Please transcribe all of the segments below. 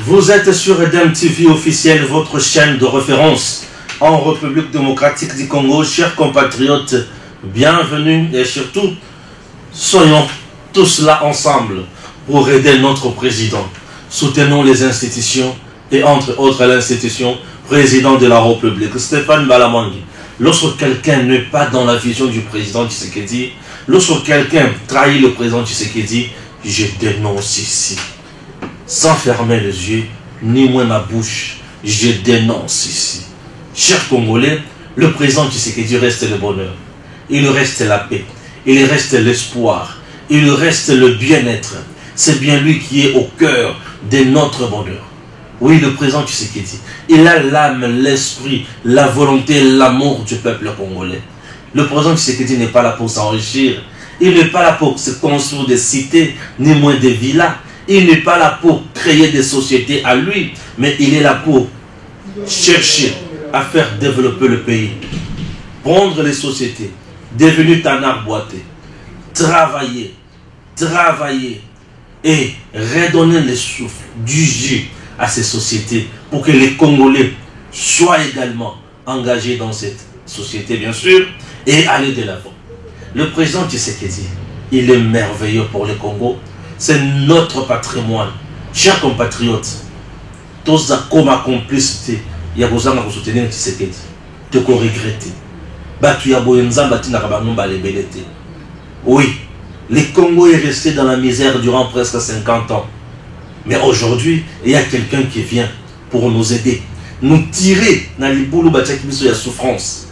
Vous êtes sur Edem TV officiel, votre chaîne de référence en République démocratique du Congo. Chers compatriotes, bienvenue et surtout, soyons tous là ensemble pour aider notre président. Soutenons les institutions et entre autres l'institution président de la République, Stéphane Balamangi. Lorsque quelqu'un n'est pas dans la vision du président Tshisekedi, lorsque quelqu'un trahit le président Tshisekedi, je dénonce ici. Sans fermer les yeux, ni moins ma bouche, je dénonce ici. Chers Congolais, le président Tshisekedi reste le bonheur. Il reste la paix. Il reste l'espoir. Il reste le bien-être. C'est bien lui qui est au cœur de notre bonheur. Oui, le président Tshisekedi, il a l'âme, l'esprit, la volonté, l'amour du peuple congolais. Le président Tshisekedi n'est pas là pour s'enrichir. Il n'est pas là pour se construire des cités, ni moins des villas. Il n'est pas là pour créer des sociétés à lui, mais il est là pour chercher à faire développer le pays. Prendre les sociétés, devenir Tanard Boité, travailler et redonner le souffle du jus à ces sociétés pour que les Congolais soient également engagés dans cette société, bien sûr, et aller de l'avant. Le président Tshisekedi, il est merveilleux pour le Congo. C'est notre patrimoine. Chers compatriotes, tous comme complicité, il y a besoin de soutenir Tshisekedi. De quoi regretter. Oui, le Congo est resté dans la misère durant presque 50 ans. Mais aujourd'hui, il y a quelqu'un qui vient pour nous aider. Nous tirer dans les boulots de la souffrance.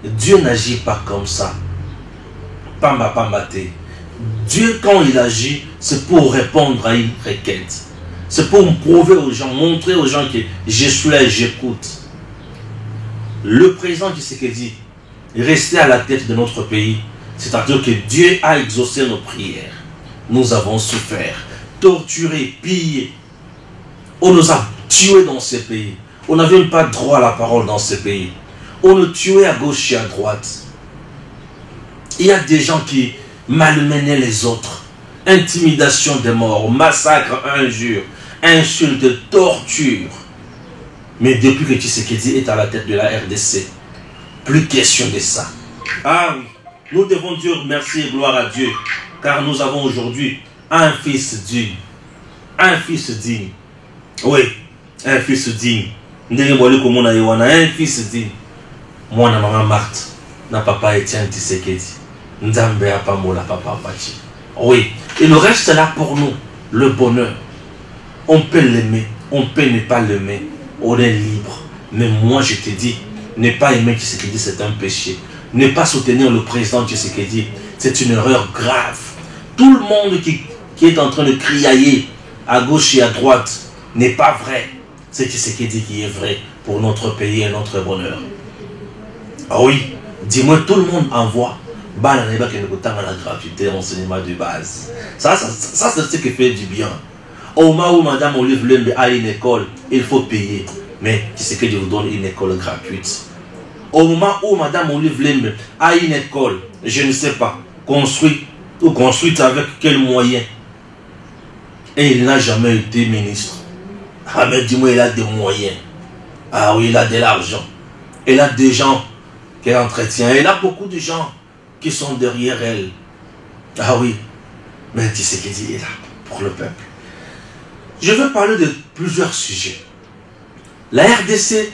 Dieu n'agit pas comme ça. Pamba pambate. Dieu, quand il agit, c'est pour répondre à une requête. C'est pour prouver aux gens, montrer aux gens que je suis là et j'écoute. Le président Tshisekedi est resté à la tête de notre pays. C'est-à-dire que Dieu a exaucé nos prières. Nous avons souffert, torturé, pillé. On nous a tués dans ces pays. On n'avait même pas droit à la parole dans ces pays. On nous tuait à gauche et à droite. Il y a des gens qui malmenaient les autres. Intimidation des morts, massacre, injure, insulte, torture. Mais depuis que Tshisekedi est à la tête de la RDC, plus question de ça. Ah oui, nous devons dire merci et gloire à Dieu, car nous avons aujourd'hui un fils digne. Un fils digne. Oui, un fils digne. Un fils digne. Moi, na maman Marthe, na papa Etienne Tshisekedi. Nzambe apamola papa Pachi. Oui, il reste là pour nous, le bonheur. On peut l'aimer, on peut ne pas l'aimer. On est libre. Mais moi, je te dis, ne pas aimer Tshisekedi, c'est un péché. Ne pas soutenir le président Tshisekedi, c'est une erreur grave. Tout le monde qui est en train de criailler à gauche et à droite n'est pas vrai. C'est Tshisekedi qui est vrai pour notre pays et notre bonheur. Ah oui, dis-moi, tout le monde envoie. La gratuité, enseignement de base. Ça c'est ce qui fait du bien. Au moment où Madame Olive Lembe a une école, il faut payer. Mais Tshisekedi vous donne une école gratuite. Au moment où Madame Olive Lembe a une école, je ne sais pas, construite avec quels moyens. Et il n'a jamais été ministre. Ah mais dis-moi, il a des moyens. Ah oui, il a de l'argent. Il a des gens qu'elle entretient. Il a beaucoup de gens qui sont derrière elle. Ah oui, mais Tshisekedi est là pour le peuple. Je veux parler de plusieurs sujets. La RDC,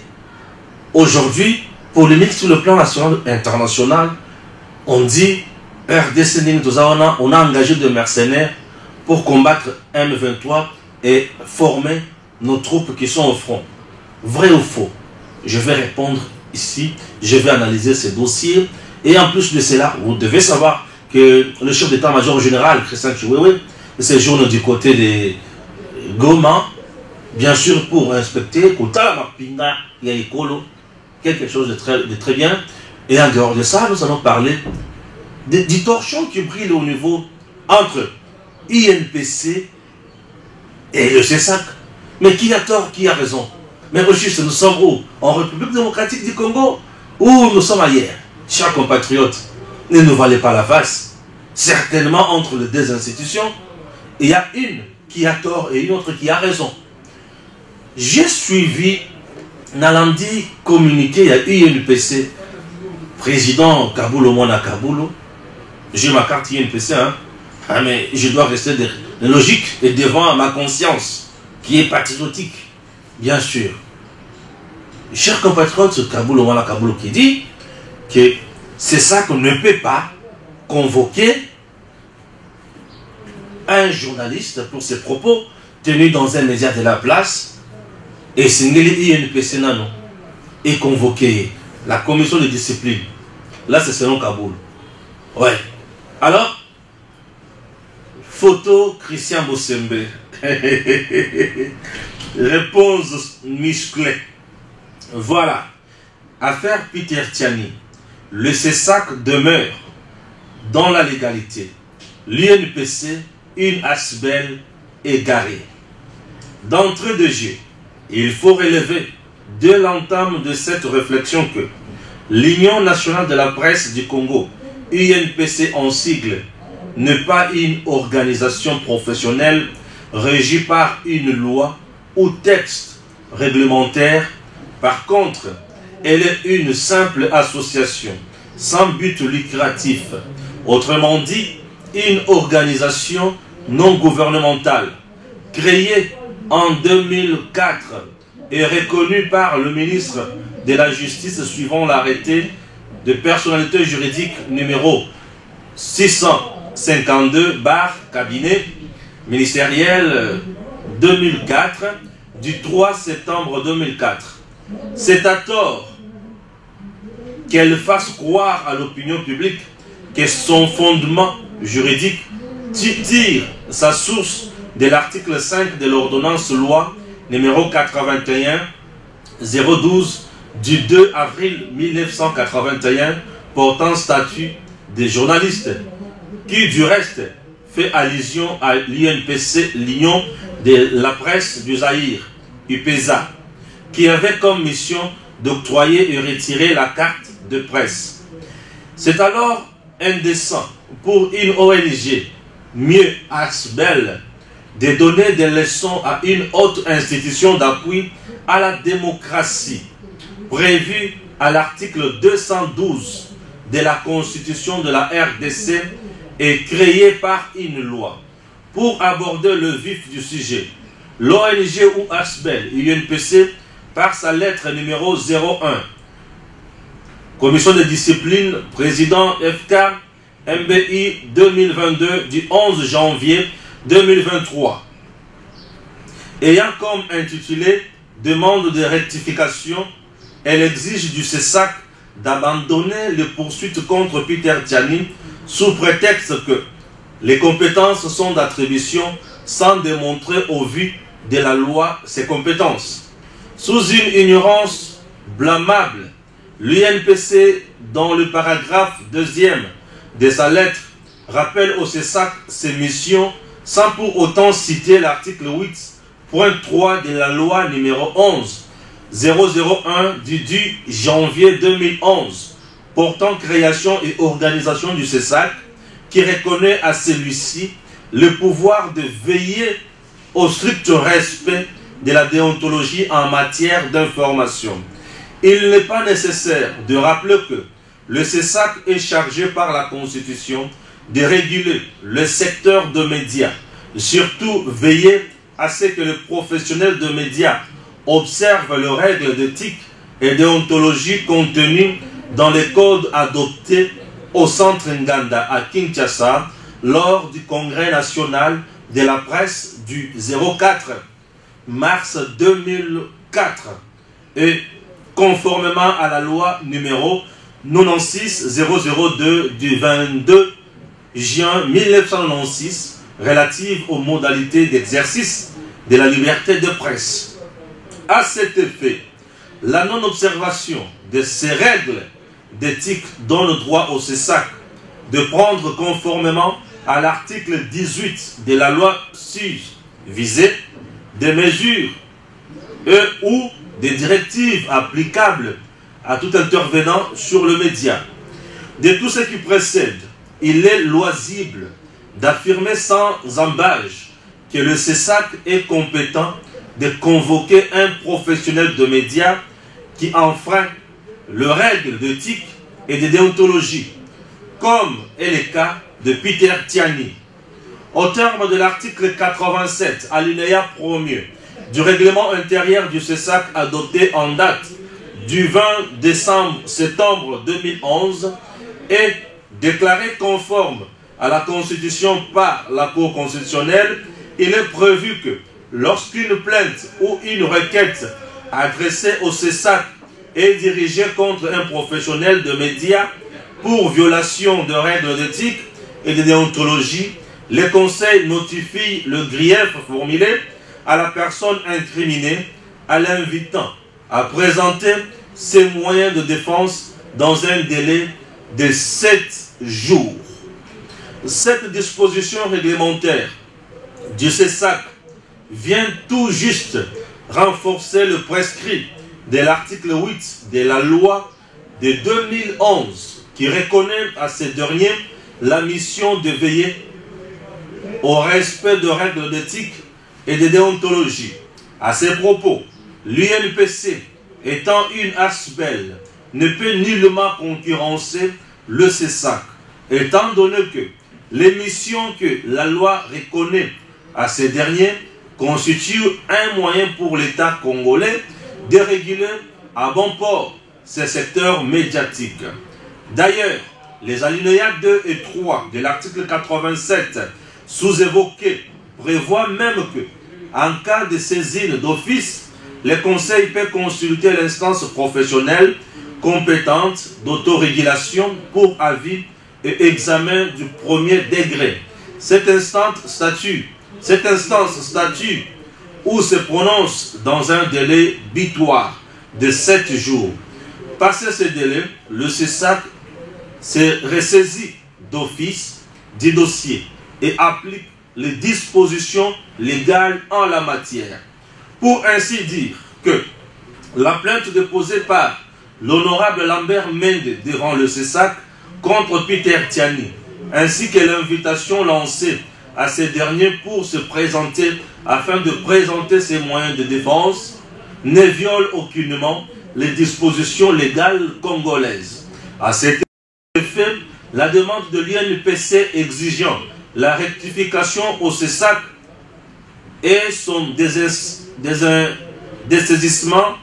aujourd'hui, polémique sur le plan national et international, on dit RDC, on a engagé des mercenaires pour combattre M23 et former nos troupes qui sont au front. Vrai ou faux? Je vais répondre ici, je vais analyser ces dossiers. Et en plus de cela, vous devez savoir que le chef d'état-major général, Christian Chiwewe, séjourne du côté de Goma, bien sûr pour inspecter, quelque chose de très bien. Et en dehors de ça, nous allons parler du torchon qui brille au niveau entre INPC et le CESAC. Mais qui a tort, qui a raison? Mais au juste, nous sommes où? En République démocratique du Congo? Ou nous sommes ailleurs? Chers compatriotes, ne nous valez pas la face. Certainement, entre les deux institutions, il y a une qui a tort et une autre qui a raison. J'ai suivi Nalandi communiqué à UNPC, président Kaboulo Mwana Kaboulo. J'ai ma carte UNPC, hein. Ah, mais je dois rester logique et devant ma conscience, qui est patriotique, bien sûr. Cher compatriote, Kaboulo Mwana Kaboulo qui dit que c'est ça qu'on ne peut pas convoquer un journaliste pour ses propos tenus dans un média de la place et Singeli INPC Nano et convoquer la commission de discipline. Là, c'est selon Kaboul. Ouais. Alors, photo Christian Bossembe. Réponse musclée. Voilà. Affaire Peter Tiani. Le CESAC demeure dans la légalité. L'UNPC, une asbelle égarée. D'entrée de jeu, il faut relever dès l'entame de cette réflexion que l'Union nationale de la presse du Congo, UNPC en sigle, n'est pas une organisation professionnelle régie par une loi ou texte réglementaire. Par contre, elle est une simple association sans but lucratif. Autrement dit, une organisation non gouvernementale créée en 2004 et reconnue par le ministre de la Justice suivant l'arrêté de personnalité juridique numéro 652 cabinet ministériel 2004 du 3 septembre 2004. C'est à tort qu'elle fasse croire à l'opinion publique que son fondement juridique tire sa source de l'article 5 de l'ordonnance loi numéro 81-012 du 2 avril 1981 portant statut des journalistes, qui du reste fait allusion à l'UNPC, l'Union de la presse du Zaïre, UPESA, qui avait comme mission d'octroyer et retirer la carte de presse. C'est alors indécent pour une ONG, mieux Asbel, de donner des leçons à une haute institution d'appui à la démocratie, prévue à l'article 212 de la Constitution de la RDC et créée par une loi. Pour aborder le vif du sujet, l'ONG ou Asbel, UNPC, par sa lettre numéro 01, Commission de discipline, président FK, MBI 2022 du 11 janvier 2023. Ayant comme intitulé demande de rectification, elle exige du CESAC d'abandonner les poursuites contre Peter Tiani sous prétexte que les compétences sont d'attribution sans démontrer au vu de la loi ses compétences. Sous une ignorance blâmable, l'UNPC, dans le paragraphe 2e de sa lettre, rappelle au CESAC ses missions sans pour autant citer l'article 8.3 de la loi numéro 11-001 du 10 janvier 2011 portant création et organisation du CESAC, qui reconnaît à celui-ci le pouvoir de veiller au strict respect de la déontologie en matière d'information. Il n'est pas nécessaire de rappeler que le CESAC est chargé par la Constitution de réguler le secteur de médias, surtout veiller à ce que les professionnels de médias observent les règles d'éthique et déontologie contenues dans les codes adoptés au Centre Nganda à Kinshasa lors du Congrès national de la presse du 04 mars 2004 et conformément à la loi numéro 96-002 du 22 juin 1996 relative aux modalités d'exercice de la liberté de presse. À cet effet, la non-observation de ces règles d'éthique donne droit au CESAC de prendre conformément à l'article 18 de la loi SUGE visée des mesures ou des directives applicables à tout intervenant sur le média. De tout ce qui précède, il est loisible d'affirmer sans embâche que le CESAC est compétent de convoquer un professionnel de médias qui enfreint les règles d'éthique et de déontologie, comme est le cas de Peter Tiani. Au terme de l'article 87, alinéa 1er, du règlement intérieur du CESAC adopté en date du 20 septembre 2011 et déclaré conforme à la Constitution par la Cour constitutionnelle, il est prévu que lorsqu'une plainte ou une requête adressée au CESAC est dirigée contre un professionnel de médias pour violation de règles d'éthique et de déontologie, le Conseil notifie le grief formulé à la personne incriminée en l'invitant à présenter ses moyens de défense dans un délai de 7 jours. Cette disposition réglementaire du CESAC vient tout juste renforcer le prescrit de l'article 8 de la loi de 2011 qui reconnaît à ces derniers la mission de veiller au respect de règles d'éthique et de déontologie. À ces propos, l'UNPC, étant une ASBEL, ne peut nullement concurrencer le CESAC, étant donné que les missions que la loi reconnaît à ces derniers constituent un moyen pour l'État congolais de réguler à bon port ces secteurs médiatiques. D'ailleurs, les alinéas 2 et 3 de l'article 87 sous-évoqués prévoient même que, en cas de saisine d'office, le Conseil peut consulter l'instance professionnelle compétente d'autorégulation pour avis et examen du premier degré. Cette instance statue ou se prononce dans un délai butoir de 7 jours. Passé ce délai, le CESAC se ressaisit d'office du dossier et applique les dispositions légales en la matière. Pour ainsi dire que la plainte déposée par l'honorable Lambert Mende devant le CESAC contre Peter Tiani, ainsi que l'invitation lancée à ces derniers pour se présenter afin de présenter ses moyens de défense, ne viole aucunement les dispositions légales congolaises. À cet effet, la demande de l'UNPC exigeant la rectification au CESAC et son dessaisissement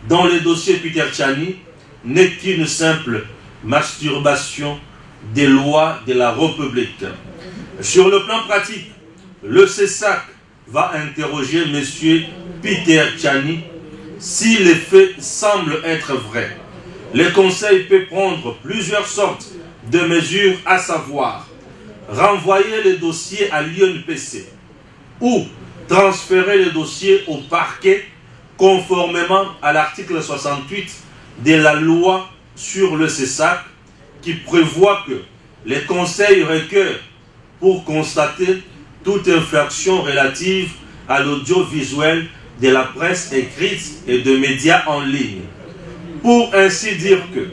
dans le dossier Peter Tiani n'est qu'une simple masturbation des lois de la République. Sur le plan pratique, le CESAC va interroger M. Peter Tiani si les faits semblent être vrais. Le Conseil peut prendre plusieurs sortes de mesures, à savoir renvoyer le dossier à l'UNPC ou transférer le dossier au parquet conformément à l'article 68 de la loi sur le CESAC qui prévoit que le Conseil requiert pour constater toute infraction relative à l'audiovisuel de la presse écrite et de médias en ligne. Pour ainsi dire que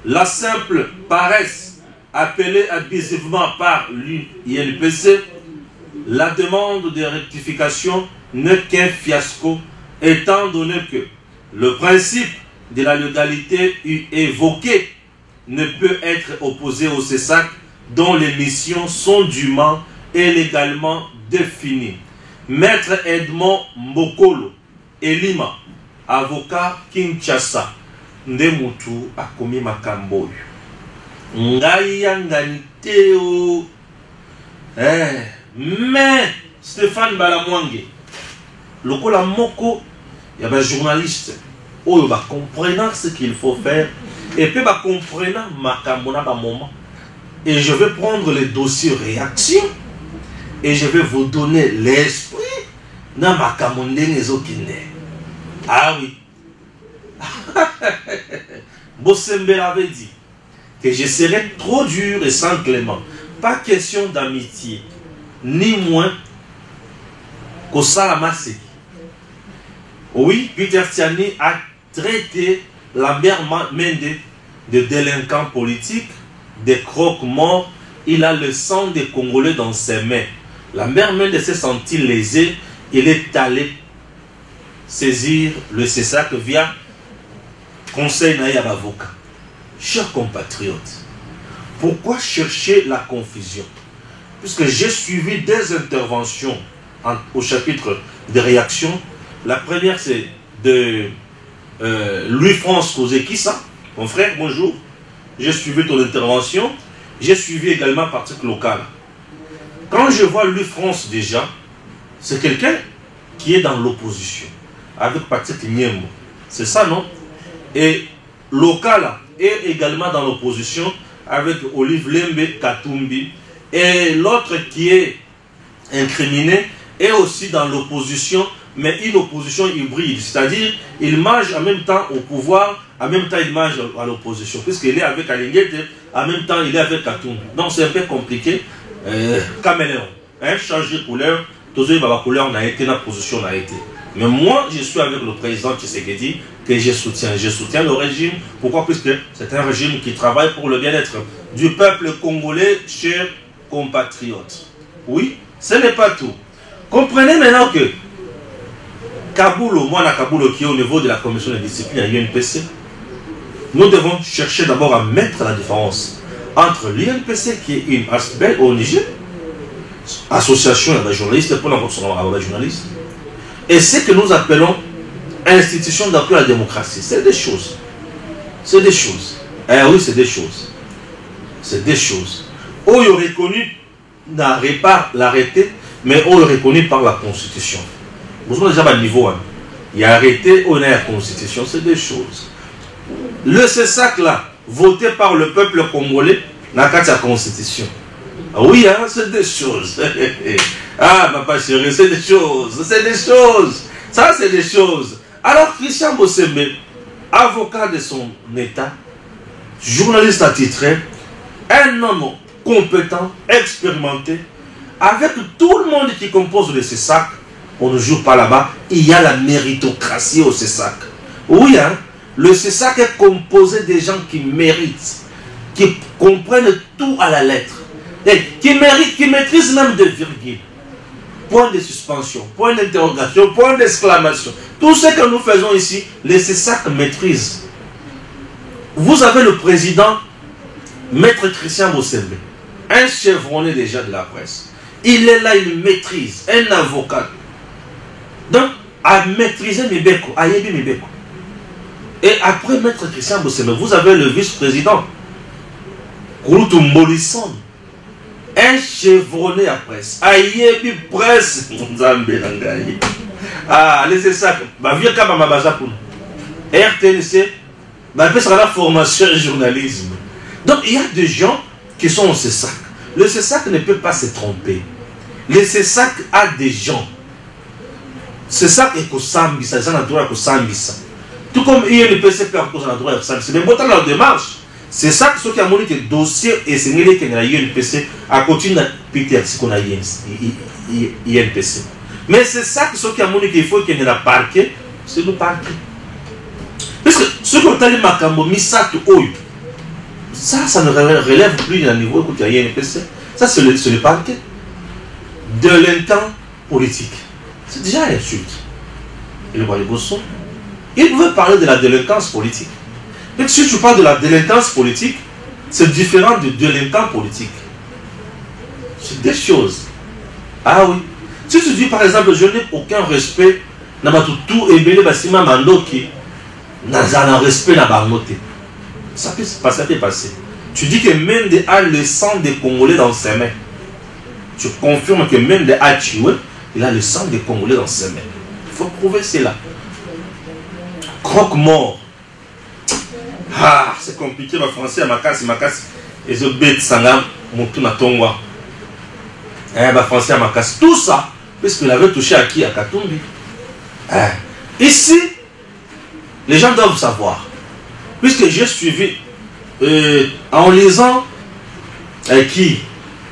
la simple paresse appelée abusivement par l'UNPC, la demande de rectification n'est qu'un fiasco, étant donné que le principe de la légalité évoqué ne peut être opposé au CESAC dont les missions sont dûment et légalement définies. Maître Edmond Mbokolo Elima, avocat Kinshasa, Ndemutu akomi makambo. Ngai yangani teo. Mais Stéphane Balamwange, lokola moko, il y a un journaliste qui va comprendre ce qu'il faut faire et puis va comprendre makambo na ba moment. Et je vais prendre les dossiers réaction et je vais vous donner l'esprit na makambo ndenge ezokinde. Ah oui. Bossembe avait dit que je serais trop dur et sans clément. Pas question d'amitié, ni moins qu'au Salamase. Oui, Peter Tiani a traité Lambert Mende de délinquant politique, de croque-mort. Il a le sang des Congolais dans ses mains. La mère Mende s'est sentie lésée. Il est allé saisir le CESAC via conseil naïa avocat. Chers compatriotes, pourquoi chercher la confusion? Puisque j'ai suivi des interventions au chapitre des réactions. La première, c'est de Louis-France Kozekissa. Mon frère, bonjour. J'ai suivi ton intervention. J'ai suivi également Parti local. Quand je vois Louis-France déjà, c'est quelqu'un qui est dans l'opposition. Avec Patrick Nyembo. C'est ça, non? Et local est également dans l'opposition avec Olive Lembe Katumbi. Et l'autre qui est incriminé est aussi dans l'opposition, mais une opposition hybride. C'est-à-dire, il mange en même temps au pouvoir, en même temps il mange à l'opposition. Puisqu'il est avec Alinguete, en même temps il est avec Katumbi. Donc c'est un peu compliqué. Caméléon. Changer de couleur, tous les couleurs n'a été, la position n'a été. Mais moi, je suis avec le président Tshisekedi que je soutiens. Je soutiens le régime. Pourquoi? Puisque c'est un régime qui travaille pour le bien-être du peuple congolais, chers compatriotes. Oui, ce n'est pas tout. Comprenez maintenant que Kaboulo, moi, la Kaboulo qui est au niveau de la commission de discipline à l'UNPC, nous devons chercher d'abord à mettre la différence entre l'UNPC qui est une ASBEL au Niger, association des journalistes pour la journaliste, et ce que nous appelons institution d'appui à la démocratie. C'est des choses. C'est des choses. Eh oui, c'est des choses. C'est des choses. On est reconnu, n'arrête pas l'arrêté, mais on est reconnu par la Constitution. Vous avez déjà un niveau. Il y a arrêté, on est à la Constitution, c'est des choses. Le CESAC là, voté par le peuple congolais, n'a qu'à la Constitution. Ah oui, hein, c'est des choses. Ah, papa chéri, c'est des choses. C'est des choses. Ça, c'est des choses. Alors, Christian Bossembe, avocat de son État, journaliste attitré, un homme compétent, expérimenté, avec tout le monde qui compose le CESAC, on ne joue pas là-bas, il y a la méritocratie au CESAC. Oui, hein, le CESAC est composé des gens qui méritent, qui comprennent tout à la lettre, et qui méritent, qui maîtrisent même des virgules. Point de suspension, point d'interrogation, point d'exclamation. Tout ce que nous faisons ici, le CESAC maîtrise. Vous avez le président, Maître Christian Bossembe, un chevronné déjà de la presse. Il est là, il maîtrise, un avocat. Donc, à maîtriser Mibeko, à Yebi Mibeko. Et après Maître Christian Bossembe, vous avez le vice-président, Kouroutou Molisson, un chevronné à presse. À Yebi presse, ah, laissez ça. Vieux Kama Mabazapoun. RTNC, ça la formation et journalisme. Donc, il y a des gens qui sont au CESAC. Le CESAC ne peut pas se tromper. Le CESAC a des gens. CESAC est au Sambisa, c'est un endroit au Sambisa. Tout comme INPC peut avoir un endroit au Sambisa. Mais bon, dans la démarche, c'est ça que ceux qui ont monté des dossiers et c'est ce qu'il y a INPC à continuer à péter ce qu'on a INPC. Mais c'est ça que ceux qui ont monté qu'il faut qu'il y ait la parquet, c'est le parquet. Parce que ceux qui ont allé Makambo, Misato, Oyo, ça ne relève plus d'un niveau qu'il y a INPC. Ça, c'est le parquet. De l'intent politique. C'est déjà une insulte. Et le roi de Bosson, il veut parler de la délinquance politique. Mais si tu parles de la délinquance politique, c'est différent de délinquant politique. C'est des choses. Ah oui. Si tu dis par exemple, je n'ai aucun respect, tout et bien Bassima Mandoki, n'a un respect n'a pas noté. Ça peut passer. Tu dis que Mende a le sang des Congolais dans ses mains. Tu confirmes que Mende a tué, il a le sang des Congolais dans ses mains. Il faut prouver cela. Croque-mort. Ah, c'est compliqué, ma français, ma casse, et je bête sangam, mon tout na tongwa. Ma français, ma casse. Tout ça, puisqu'il avait touché à qui? À Katumbi. Ici, les gens doivent savoir. Puisque j'ai suivi, en lisant,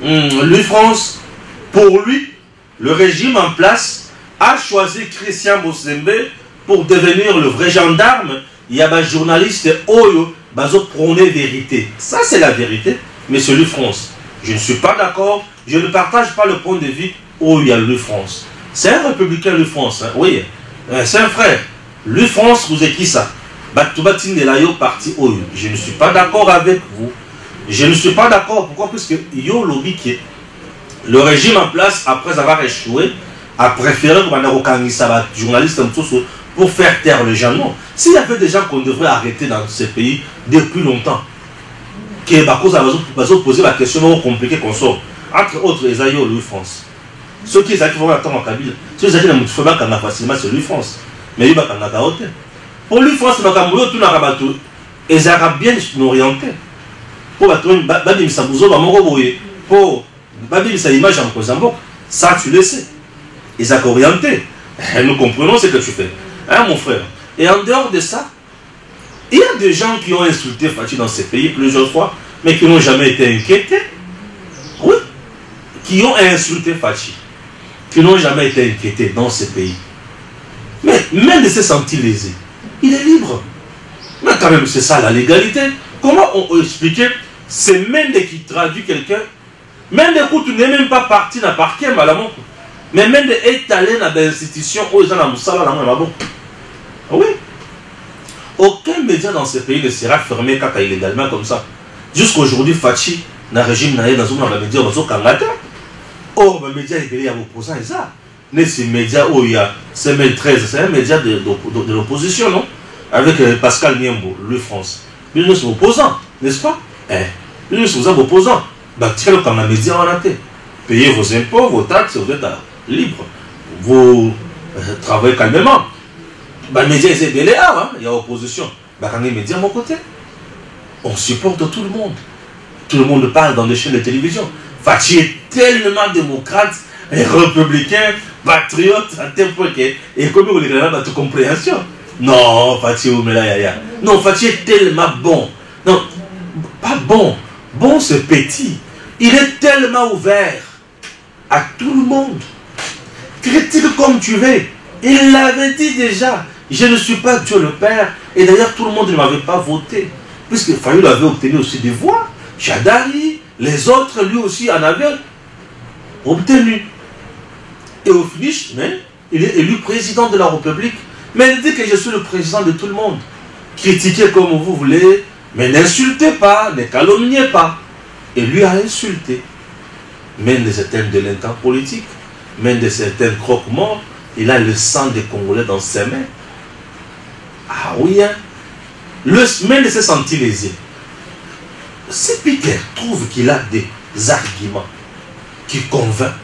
Louis-France, pour lui, le régime en place a choisi Christian Bossembe pour devenir le vrai gendarme. Il y a un journaliste Oyo, bazo prôner vérité. Ça, c'est la vérité. Mais celui France, je ne suis pas d'accord. Je ne partage pas le point de vue oh, il y a Louis France. C'est un républicain, Louis France. Hein? Oui, c'est un frère. Louis France, vous êtes qui ça? Je ne suis pas d'accord avec vous. Je ne suis pas d'accord. Pourquoi? Parce que yo lobby qui le régime en place, après avoir échoué, a préféré que journalistes pour faire taire les gens. Non. S'il y avait des gens qu'on devrait arrêter dans ces pays depuis longtemps, qui va poser la question compliquée qu'on sort. Entre autres, les aïeux Louis France. Ceux qui vont attendre en Kabyle, ceux qui ne font pas facilement, c'est Louis France. Mais il va pour Louis France, ils Arabes bien orientés. Pour sa image en Mozambique, ça tu le sais. Ils sont orientés. Nous comprenons ce que tu fais. Hein, mon frère? Et en dehors de ça, il y a des gens qui ont insulté Fachi dans ces pays plusieurs fois, mais qui n'ont jamais été inquiétés. Oui. Qui ont insulté Fachi. Qui n'ont jamais été inquiétés dans ces pays. Mais même de se sentir lésé, il est libre. Mais quand même, c'est ça la légalité. Comment on expliquait? C'est Mende qui traduit quelqu'un. Mende, écoute, tu n'es même pas parti dans le parquet, malamon. Mais Mende est allé dans l'institution où ils ont la moussala, la main, oui. Aucun média dans ce pays ne sera fermé quand illégalement comme ça. Jusqu'aujourd'hui, Fachi, dans le régime, dans les médias, or, les médias, il y a opposants, et ça. Mais ces médias où il y a CML13, c'est un média de l'opposition, non? Avec Pascal Niembo, Louis France. Lui, nous sommes opposants, n'est-ce pas? Lui, nous sommes opposants. Tiens-le comme la média en a été. Payez vos impôts, vos taxes, vous êtes libre. Vous travaillez calmement. Les médias, c'est belé, il y a opposition. Quand les médias, à mon côté, on supporte tout le monde. Tout le monde parle dans les chaînes de télévision. Fachi est tellement démocrate, et républicain, patriote, à tel point que, et comme vous l'écrivez dans toute compréhension. Non, Fachi, non, Fachi est tellement bon. Non, pas bon. Bon, c'est petit. Il est tellement ouvert à tout le monde. Critique comme tu veux. Il l'avait dit déjà. Je ne suis pas Dieu le Père. Et d'ailleurs, tout le monde ne m'avait pas voté. Puisque Fayoul avait obtenu aussi des voix. Chadari, les autres, lui aussi, en avaient obtenu. Et au finish, il est élu président de la République. Mais il dit que je suis le président de tout le monde. Critiquez comme vous voulez, mais n'insultez pas, ne calomniez pas. Et lui a insulté. Même de certains délinquants politiques, même de certains croque-morts, il a le sang des Congolais dans ses mains. Ah oui, hein. Même de se sentir lésé. Si Peter trouve qu'il a des arguments qui convainquent,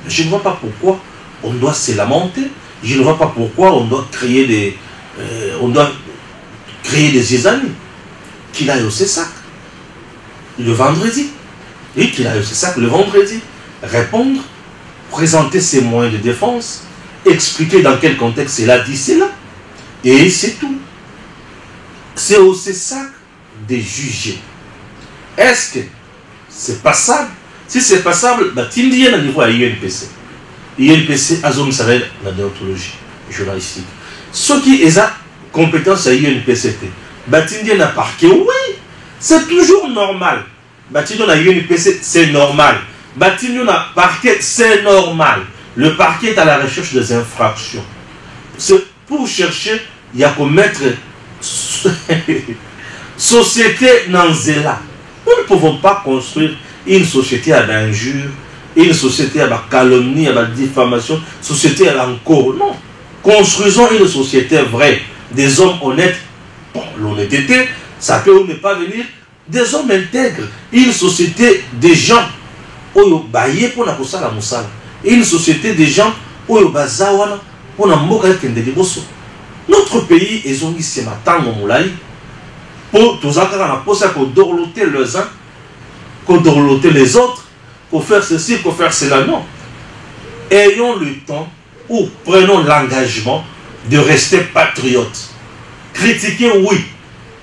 je ne vois pas pourquoi on doit se lamenter. Je ne vois pas pourquoi on doit créer des amis. Qu'il aille au CESAC le vendredi. Et qu'il aille au CESAC le vendredi. Répondre, présenter ses moyens de défense, expliquer dans quel contexte il a dit cela. Et c'est tout. C'est au CESAC de juger. Est-ce que c'est passable? Si c'est passable, il y a un niveau à l'INPC. INPC a zone salaire la déontologie journalistique. Ce qui est à compétence à INPC, Batindien a parquet, oui, c'est toujours normal. Batindien a INPC, c'est normal. Batindien a parquet, c'est normal. Le parquet est à la recherche des infractions. C'est pour chercher, il y a qu'à mettre société Nanzela. Nous ne pouvons pas construire une société à l'injure, une société à la calomnie, à la diffamation, société à l'encore. Non. Construisons une société vraie, des hommes honnêtes. Bon, l'honnêteté, ça peut ou ne pas venir des hommes intègres. Une société des gens où baillé pour la kosala musala. Une société des gens où bazawana pour la moka kende bosso. Notre pays est zongi c'est matango moulai pour tous akara na posa ko dorloter les uns, ko dorloter les autres, pour faire ceci, pour faire cela. Non. Ayons le temps ou prenons l'engagement de rester patriotes. Critiquer, oui.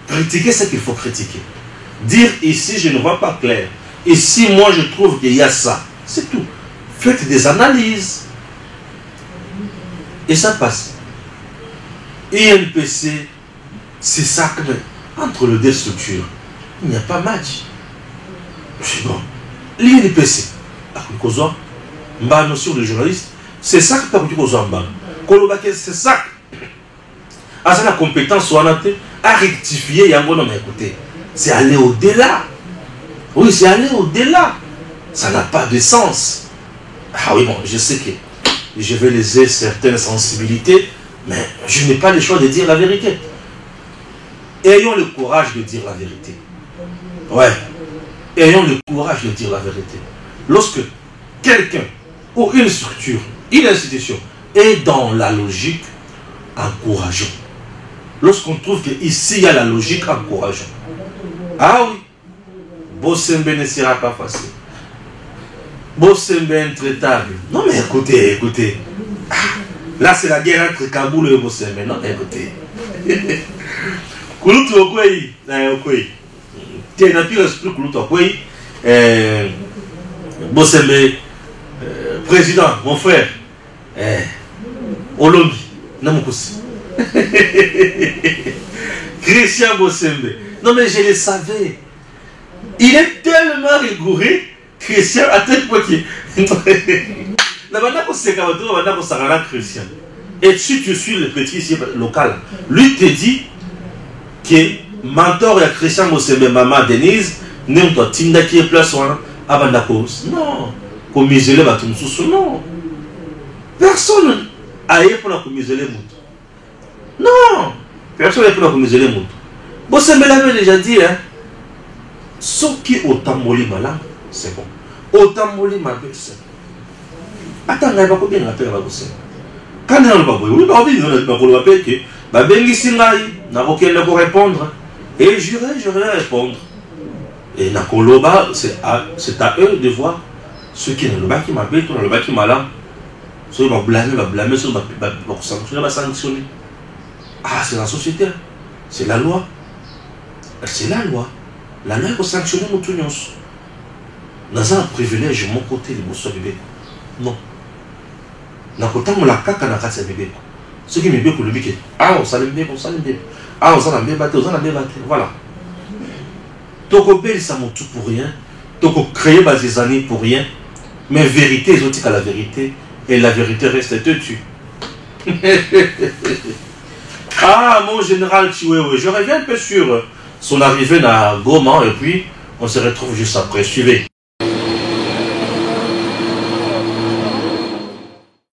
Critiquer ce qu'il faut critiquer. Dire ici, je ne vois pas clair. Ici, moi, je trouve qu'il y a ça. C'est tout. Faites des analyses. Et ça passe. INPC, c'est ça que entre les deux structures, il n'y a pas match. Bon. L'INPC, Mbano sur le journaliste, c'est ça que tu as Zamba. C'est ça. À la compétence à rectifier, écoutez, c'est aller au-delà. Oui, c'est aller au-delà. Ça n'a pas de sens. Ah oui, bon, je sais que je vais léser certaines sensibilités, mais je n'ai pas le choix de dire la vérité. Ayons le courage de dire la vérité. Ouais. Ayons le courage de dire la vérité. Lorsque quelqu'un ou une structure, une institution est dans la logique, encourageons. Lorsqu'on trouve qu'ici il y a la logique, encourageons. Ah oui. Bossembe ne sera pas facile. Bossembe intraitable. Non mais écoutez, écoutez. Là c'est la guerre entre Kaboul et Bossembe. Non mais écoutez. Kouloutou Okwei. Okwei. Tiens, n'a plus l'esprit Kouloutou Okwei. Bossembe. Président, mon frère. Olombi. Namoukousi. Christian Bossembe. Non mais je le savais. Il est tellement rigoureux, Christian, à tel point qu'il... Christian. Et si tu suis le petit ici local, lui te dit que mentor de Christian Bossembe, maman Denise, n'est pas Tinda qui est place à Bandakos. Non. Comme isolé, non. Personne n'a eu pour la commiser non. Personne n'a eu pour la commiser les mots. Bossembe l'avait déjà dit, hein. Ce qui est autant molli malin, c'est bon. Autant molli malin, c'est bon. Attends, il n'y a pas combien de rappels à Bossembe. Quand il y a un papier, oui, bah oui, on a pas papier que, bah ben ici n'a aucun ne peut répondre. Et je vais répondre. Et Nakoloba, c'est à eux de voir ceux qui n'ont pas qui m'appellent, qui n'ont pas qui malin. Ceux qui vont blâmer, ceux qui vont sanctionner. Ah, c'est la société, c'est la loi. C'est la loi. La loi est sanctionner mon tout. Nous avons un privilège de mon côté de mon bébé. Non. Nous avons la caca dans la bébé. Ce qui me dit que le bébé, ah, on s'allume bien, on s'allume bien. Ah, on s'allume bien, on s'allume bien. Voilà. Donc, on paye ça mon tout pour rien. Donc, on crée des années pour rien. Mais vérité, ils ont dit qu'à la vérité. Et la vérité reste têtue. Ah, mon général Chiwewe, je reviens un peu sur son arrivée à Goma et puis on se retrouve juste après. Suivez.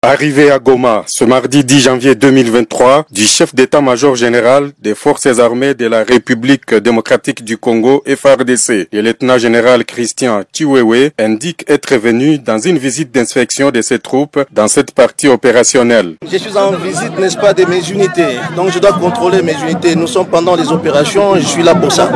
Arrivé à Goma ce mardi 10 janvier 2023 du chef d'état-major général des forces armées de la République démocratique du Congo FARDC, le lieutenant-général Christian Chiwewe, indique être venu dans une visite d'inspection de ses troupes dans cette partie opérationnelle. Je suis en visite, n'est-ce pas, de mes unités. Donc je dois contrôler mes unités. Nous sommes pendant les opérations, je suis là pour ça.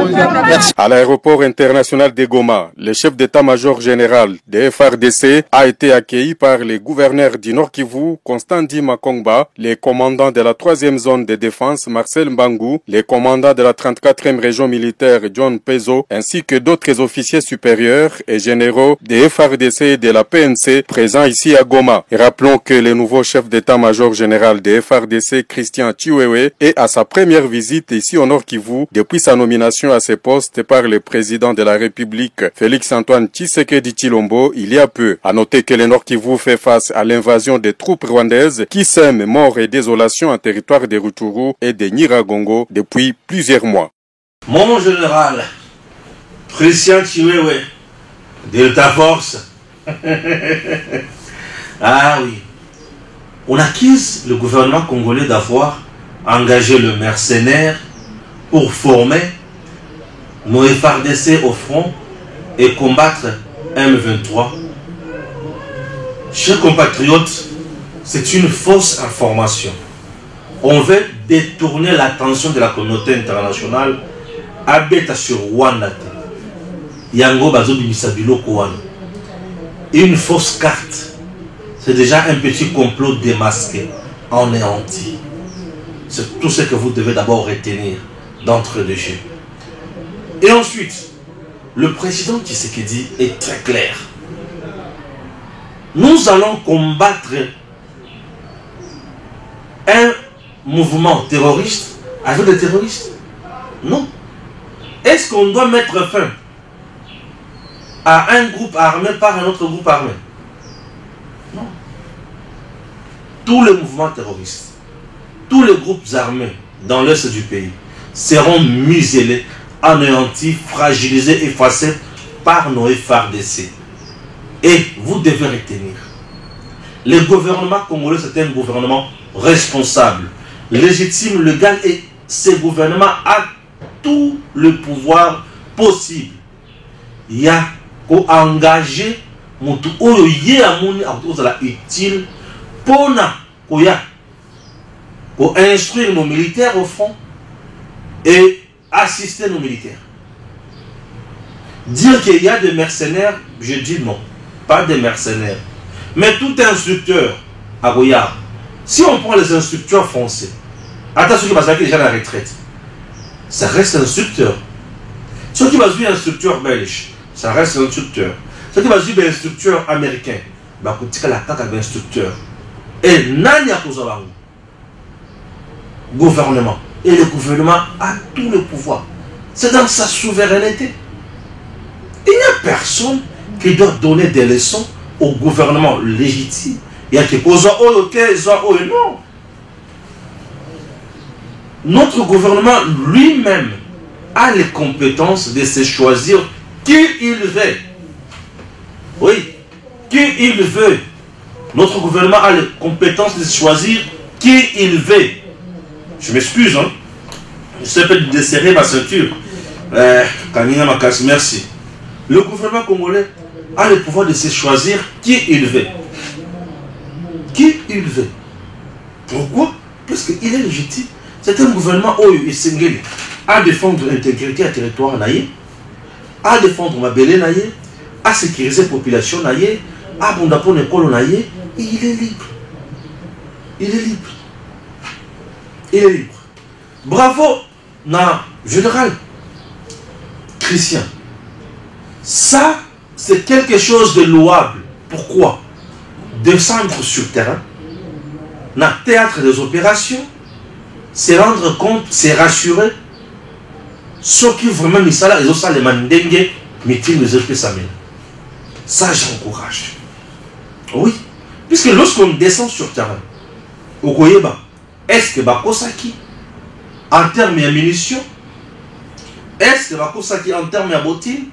Merci. À l'aéroport international de Goma, le chef d'état-major général des FARDC a été accueilli par les gouverneurs du Nord Kivu, Constant Dima Kongba, les commandants de la 3e zone de défense, Marcel Mbangou, les commandants de la 34e région militaire, John Pezo, ainsi que d'autres officiers supérieurs et généraux des FARDC et de la PNC présents ici à Goma. Et rappelons que le nouveau chef d'état-major général des FARDC, Christian Chiwewe, est à sa première visite ici au Nord Kivu depuis sa nomination à ce poste par le président de la République, Félix-Antoine Tshisekedi Tshilombo, il y a peu. À noter que le Nord Kivu fait face à l'invasion des troupes rwandaises qui sèment mort et désolation en territoire de Rutshuru et de Nyiragongo depuis plusieurs mois. Mon général, Christian Chiwewe, Delta Force. Ah oui. On accuse le gouvernement congolais d'avoir engagé le mercenaire pour former nos FARDC au front et combattre M23. Chers compatriotes, c'est une fausse information. On veut détourner l'attention de la communauté internationale à bêta sur Rwanda. Yango bazo bimisabilo kouane. Une fausse carte. C'est déjà un petit complot démasqué, anéanti. C'est tout ce que vous devez d'abord retenir d'entre deux jeux. Et ensuite, le président Tshisekedi est très clair. Nous allons combattre un mouvement terroriste avec des terroristes? Non. Est-ce qu'on doit mettre fin à un groupe armé par un autre groupe armé? tous les mouvements terroristes, tous les groupes armés dans l'est du pays seront muselés, anéantis, fragilisés, effacés par nos FARDC. Et vous devez retenir, le gouvernement congolais, c'est un gouvernement responsable, légitime, légal, et ce gouvernement a tout le pouvoir possible. Il y a qu'engager mutu oyo ye amoni akozala utile pona koya ko instruire nos militaires au front et assister nos militaires. Dire qu'il y a des mercenaires, je dis non, pas des mercenaires. Mais tout instructeur à Goya, si on prend les instructeurs français, attention qui va s'appeler déjà la retraite, ça reste instructeur. Ceux qui vont jouer instructeur belge, ça reste instructeur. Ceux qui vont jouer instructeur américain, bah écoutez la carte avec instructeur. Et nani a gouvernement. Et le gouvernement a tout le pouvoir. C'est dans sa souveraineté. Il n'y a personne qui doit donner des leçons au gouvernement légitime. Il y a quelque chose non. Notre gouvernement lui-même a les compétences de se choisir qui il veut. Oui, qui il veut. Notre gouvernement a les compétences de choisir qui il veut. Je m'excuse, hein. Je sais pas de desserrer ma ceinture. Kamina Makas, merci. Le gouvernement congolais a le pouvoir de se choisir qui il veut. Qui il veut. Pourquoi? Parce qu'il est légitime. C'est un gouvernement où il s'engage à défendre l'intégrité du territoire naïe, à défendre ma belle naïe, à sécuriser la population naïe, à bonder pour l'école naïe. Il est libre. Il est libre. Il est libre. Bravo, na général Christian. Ça, c'est quelque chose de louable. Pourquoi? Descendre sur terrain, dans le théâtre des opérations, se rendre compte, se rassurer, ceux qui vraiment mis ça là, ils ont ça les mandingues, meeting les autres ça. Ça, j'encourage. Oui. Puisque lorsqu'on descend sur terrain, au Koyeba, est-ce que Bakosaki, en termes de munitions, est-ce que Bakosaki en termes de bottines,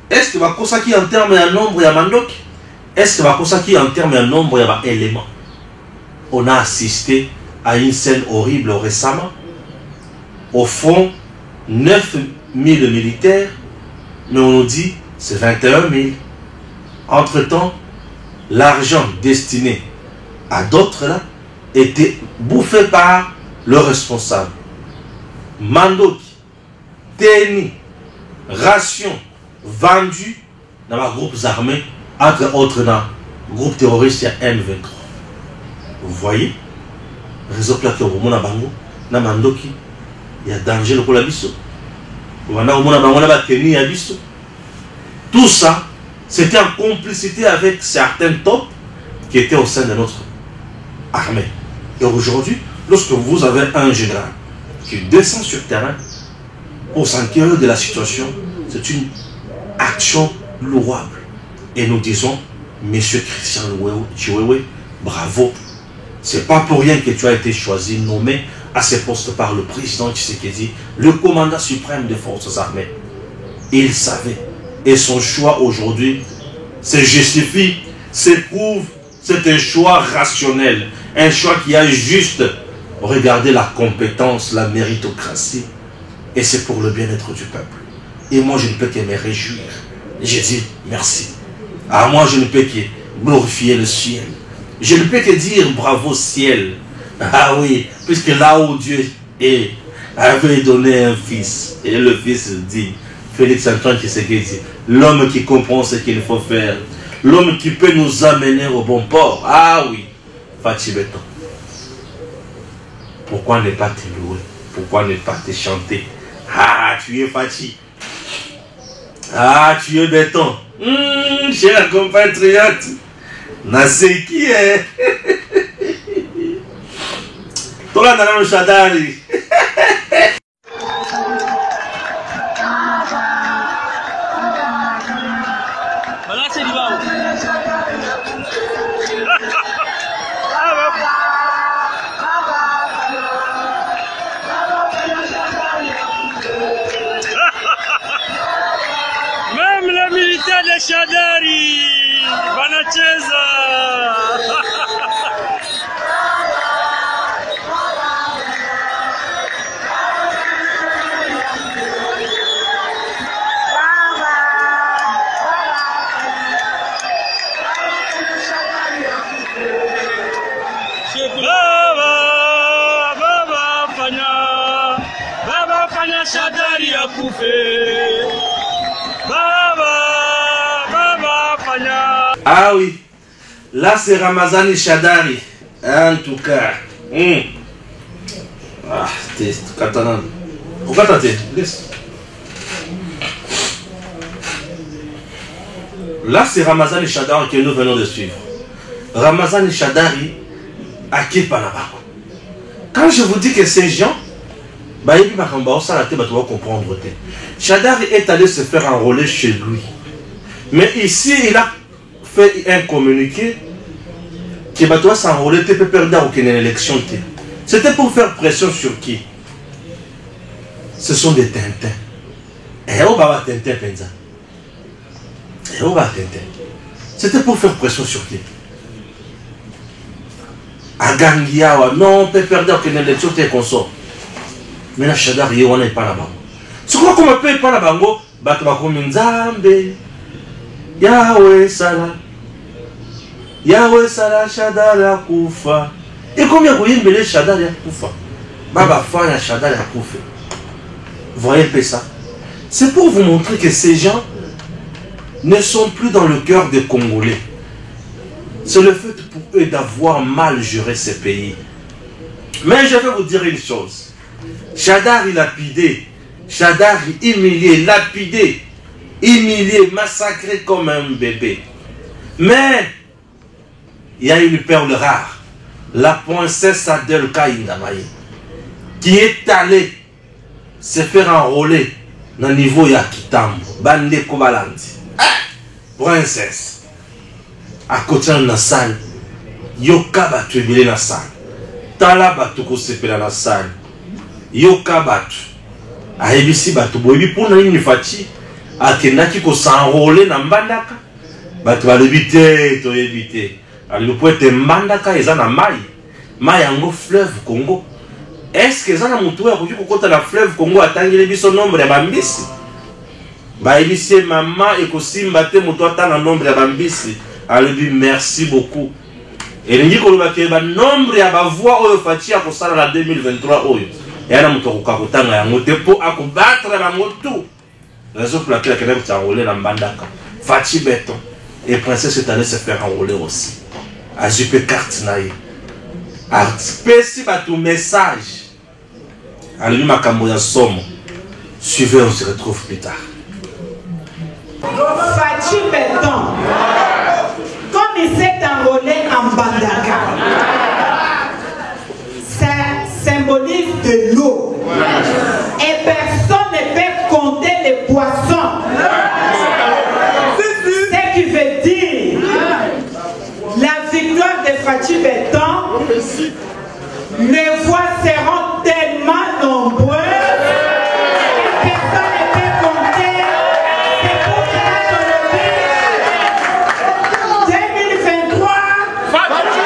est-ce que Bakosaki en termes de nombre de mandoki, est-ce que Bakosaki en termes de nombre d'éléments? On a assisté à une scène horrible récemment. Au fond, 9000 militaires, mais on nous dit c'est 21 000. Entre-temps, l'argent destiné à d'autres là était bouffé par le responsable. Mandoki, Teni, ration, vendu dans les groupes armés, entre autres dans le groupe terroriste M23. Vous voyez? Réseau plaqué au Mona Bango, na Mandoki, il y a danger le Kolabiso. Tout ça, c'était en complicité avec certains tops qui étaient au sein de notre armée. Et aujourd'hui, lorsque vous avez un général qui descend sur terrain pour s'enquérir de la situation, c'est une action louable. Et nous disons, Monsieur Christian Chiwewe, bravo. C'est pas pour rien que tu as été choisi, nommé à ce poste par le président Tshisekedi, le commandant suprême des forces armées. Il savait. Et son choix aujourd'hui se justifie, s'éprouve, c'est un choix rationnel. Un choix qui a juste regardé la compétence, la méritocratie. Et c'est pour le bien-être du peuple. Et moi, je ne peux que me réjouir. J'ai dit merci. À moi, je ne peux que glorifier le ciel. Je ne peux que dire bravo ciel. Ah oui, puisque là où Dieu est, avait donné un fils. Et le fils dit, Félix Antoine Tshisekedi, l'homme qui comprend ce qu'il faut faire. L'homme qui peut nous amener au bon port. Ah oui, Fachi Béton. Pourquoi ne pas te louer? Pourquoi ne pas te chanter? Ah, tu es Fachi. Ah, tu es Béton. Cher compatriote. Nasé qui est? Tola Nana Shadari. Voilà, c'est du bas. Shadari wanacheza. Baba fanya Shadari akufe. Ah oui, là c'est Ramazani Shadari. En tout cas. Ah, t'es katana. Pourquoi t'as été? Là c'est Ramazani Shadari que nous venons de suivre. Ramazani Shadari à Kepanabako. Quand je vous dis que ces gens, ça tu vas comprendre. Shadari est allé se faire enrôler chez lui. Mais ici, il a fait un communiqué qui va s'enrôler, tu peux perdre aucune élection. C'était pour faire pression sur qui? Ce sont des Tintins. Et où va Tintin Penza? Et où va Tintin? C'était pour faire pression sur qui? À Gangiawa, non, on peut perdre aucune élection, tu es consort. Mais là, Shadari, on n'est pas là-bas. C'est quoi qu'on m'appelle pas là-bas? Nzambe. Yahweh Sala. Yahweh Sala Shadari Akufa. Et combien vous voyez Shadari Akufa? Baba Fana Shadari Akufa. Vous voyez ça? C'est pour vous montrer que ces gens ne sont plus dans le cœur des Congolais. C'est le fait pour eux d'avoir mal géré ces pays. Mais je vais vous dire une chose. Shadari lapidé, Shadari humilié, lapidé, humilié, massacré comme un bébé. Mais il y a une perle rare, la princesse Adel Kaindamaï, qui est allée se faire enrôler dans le niveau Yakitambo, Bande Kobalandi. Princesse. À côté de la salle, yoka batu ebele na salle. Tala batu kosepela na salle. Yoka batu. Aebisi batu boyebi pona nini fati akendaki ko s'enrôler na mbandaka. Batu balobi te toyebi te. Ali po ete mbandaka eza na mai. Mai yango fleuve Congo. Est-ce que eza na mutu ya koki kokota na fleuve Congo atangeli biso nombre ya bambisi? Baebisi mama ekosimba te mutu atanga nombre ya bambisi. Elle dit merci beaucoup. Et il dit que le nombre de voix au Fati a constaté en 2023. Et elle a montré que elle a montré pour abattre la moto. Raison pour laquelle elle a enrôlé dans Mbandaka. Fati Béton. Et princesse est allée se faire enrôler aussi. A jupe carte naïe. A spécifié tout message. Elle a mis ma caméra somme. Suivez, on se retrouve plus tard. Fati Béton. Comme il s'est enrôlé en Mbandaka, ça symbolise de l'eau. Et personne ne peut compter les poissons. Ce qui veut dire la victoire de Fati Béton, les voix seront tellement nombreuses. Fati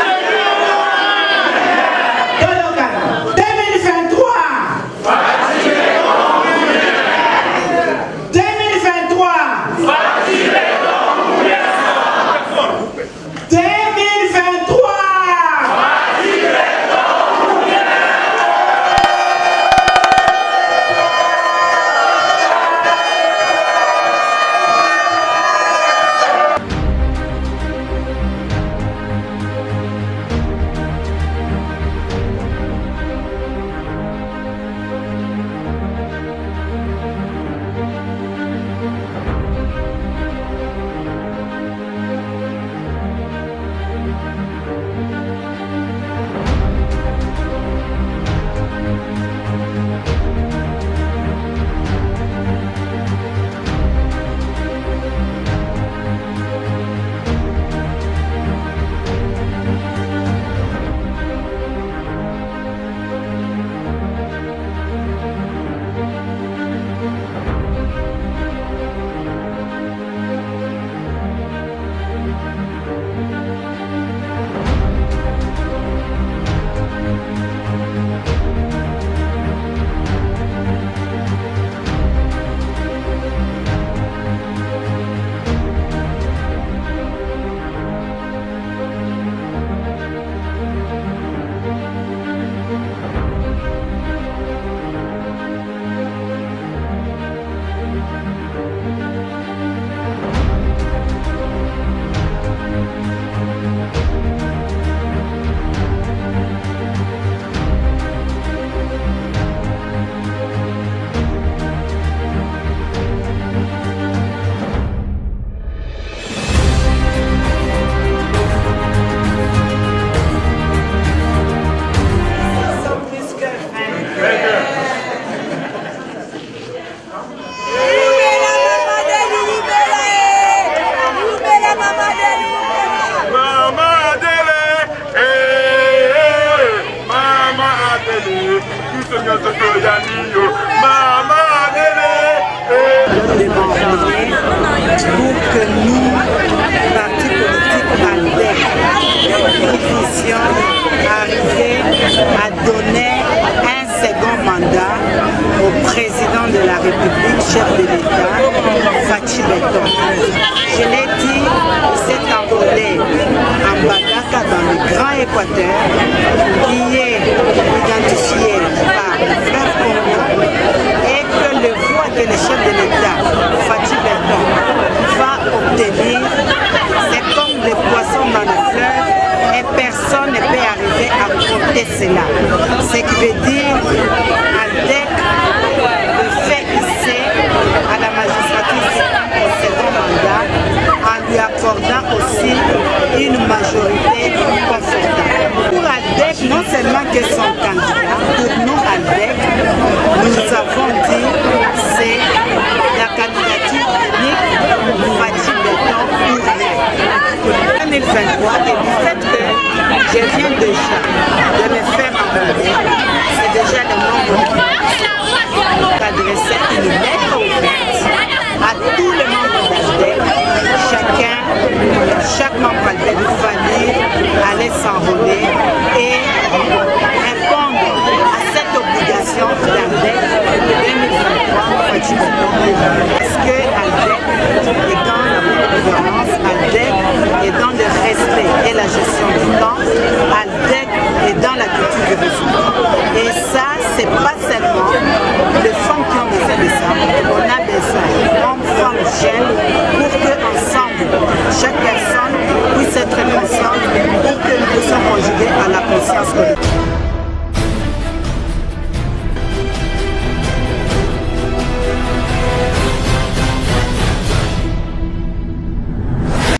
chef de l'État, Fachi Beton. Je l'ai dit, il s'est envolé en Badaka dans le Grand Équateur, qui